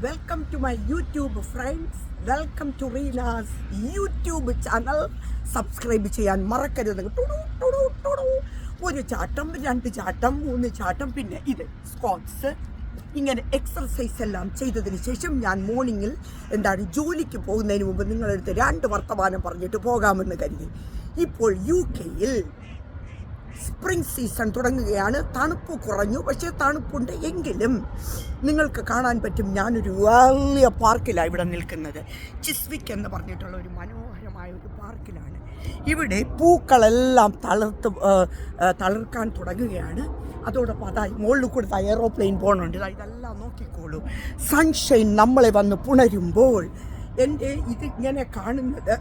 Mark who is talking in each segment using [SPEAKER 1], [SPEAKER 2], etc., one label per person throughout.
[SPEAKER 1] Welcome to my YouTube friends. Welcome to Reena's YouTube channel. Subscribe ചെയ്യാൻ മറക്കരുത്. ഒരു ചാട്ടം, 2 ചാട്ടം, 3 ചാട്ടം, പിന്നെ ഇത് സ്ക്വാട്സ്. ഇങ്ങനെ എക്സർസൈസ് എല്ലാം ചെയ്തതിന് ശേഷം ഞാൻ മോർണിംഗിൽ ജോലിക്ക് പോകുന്നതിന് മുമ്പ് നിങ്ങളെടുത്ത് 2 വർത്തമാനം പറഞ്ഞിട്ട് പോകാമെന്ന് കരുതി. ഇപ്പോൾ UK-യിൽ സ്പ്രിംഗ് സീസൺ തുടങ്ങുകയാണ്. തണുപ്പ് കുറഞ്ഞു, പക്ഷേ തണുപ്പുണ്ട്. എങ്കിലും നിങ്ങൾക്ക് കാണാൻ പറ്റും, ഞാനൊരു വലിയ പാർക്കിലാണ് ഇവിടെ നിൽക്കുന്നത്. ചിസ്വിക് എന്ന് പറഞ്ഞിട്ടുള്ള ഒരു മനോഹരമായ ഒരു പാർക്കിലാണ്. ഇവിടെ പൂക്കളെല്ലാം തളിർക്കാൻ തുടങ്ങുകയാണ്. അതോടൊപ്പം അതായി മുകളിൽ കൂടെ എയറോപ്ലെയിൻ പോകുന്നുണ്ട്. ഇതെല്ലാം നോക്കിക്കോളൂ. സൺഷൈൻ നമ്മളെ വന്ന് പുണരുമ്പോൾ ഇതിങ്ങനെ കാണുന്നത്,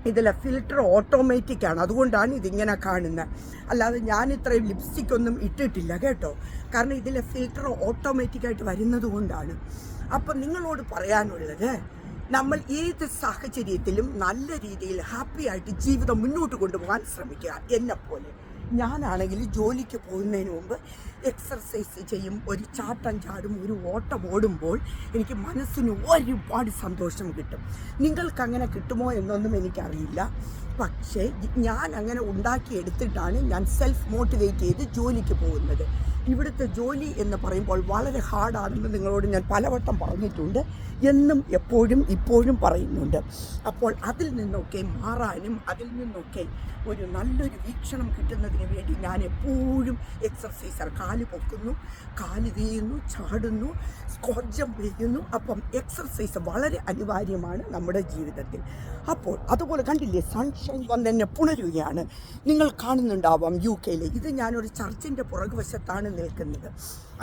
[SPEAKER 1] ഇതിലെ ഫിൽറ്റർ ഓട്ടോമാറ്റിക്കാണ്. അതുകൊണ്ടാണ് ഇതിങ്ങനെ കാണുന്നത്. അല്ലാതെ ഞാൻ ഇത്രയും ലിപ്സ്റ്റിക് ഒന്നും ഇട്ടിട്ടില്ല കേട്ടോ. കാരണം ഇതിലെ ഫിൽറ്റർ ഓട്ടോമാറ്റിക്കായിട്ട് വരുന്നത് കൊണ്ടാണ്. അപ്പം നിങ്ങളോട് പറയാനുള്ളത്, നമ്മൾ ഏത് സാഹചര്യത്തിലും നല്ല രീതിയിൽ ഹാപ്പി ആയിട്ട് ജീവിതം മുന്നോട്ട് കൊണ്ടുപോകാൻ ശ്രമിക്കുക. എന്നെപ്പോലെ ഞാനാണെങ്കിൽ ജോലിക്ക് പോകുന്നതിന് മുമ്പ് എക്സർസൈസ് ചെയ്യും, ഒരു ചാട്ടം ചാടും, ഒരു ഓട്ടം ഓടുമ്പോൾ എനിക്ക് മനസ്സിന് ഒരുപാട് സന്തോഷം കിട്ടും. നിങ്ങൾക്കങ്ങനെ കിട്ടുമോ എന്നൊന്നും എനിക്കറിയില്ല. പക്ഷേ ഞാൻ അങ്ങനെ ഉണ്ടാക്കിയെടുത്തിട്ടാണ് ഞാൻ സെൽഫ് മോട്ടിവേറ്റ് ചെയ്ത് ജോലിക്ക് പോകുന്നത്. ഇവിടുത്തെ ജോലി എന്ന് പറയുമ്പോൾ വളരെ ഹാർഡാണെന്ന് നിങ്ങളോട് ഞാൻ പലവട്ടം പറഞ്ഞിട്ടുണ്ട്, എന്നും എപ്പോഴും ഇപ്പോഴും പറയുന്നുണ്ട്. അപ്പോൾ അതിൽ നിന്നൊക്കെ മാറാനും അതിൽ നിന്നൊക്കെ ഒരു നല്ലൊരു വീക്ഷണം കിട്ടുന്നതിന് വേണ്ടി ഞാൻ എപ്പോഴും എക്സർസൈസ്, കാല് പൊക്കുന്നു, കാല് വീഴുന്നു, ചാടുന്നു, സ്ക്വാട്ട് ജമ്പ് ചെയ്യുന്നു. അപ്പം എക്സർസൈസ് വളരെ അനിവാര്യമാണ് നമ്മുടെ ജീവിതത്തിൽ. അപ്പോൾ അതുപോലെ കണ്ടില്ലേ, സൺഷൈൻ വന്ന് എന്നെ പുണരുകയാണ്. നിങ്ങൾ കാണുന്നുണ്ടാവാം UK-യിൽ. ഇത് ഞാനൊരു ചർച്ചിൻ്റെ പുറകുവശത്താണ് നിൽക്കുന്നത്.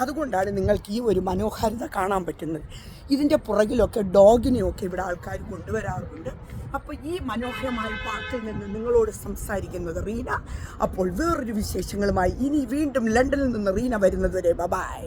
[SPEAKER 1] അതുകൊണ്ടാണ് നിങ്ങൾക്ക് ഈ ഒരു മനോഹാരിത കാണാൻ പറ്റുന്നത്. ഇതിൻ്റെ പുറകിലൊക്കെ ഡോഗിനെയൊക്കെ ഇവിടെ ആൾക്കാർ കൊണ്ടുവരാറുണ്ട്. അപ്പോൾ ഈ മനോഹരമായ പാർക്കിൽ നിന്ന് നിങ്ങളോട് സംസാരിക്കുന്നത് റീന. അപ്പോൾ വേറൊരു വിശേഷങ്ങളുമായി ഇനി വീണ്ടും ലണ്ടനിൽ നിന്ന് റീന വരുന്നത് വരെ ബൈ.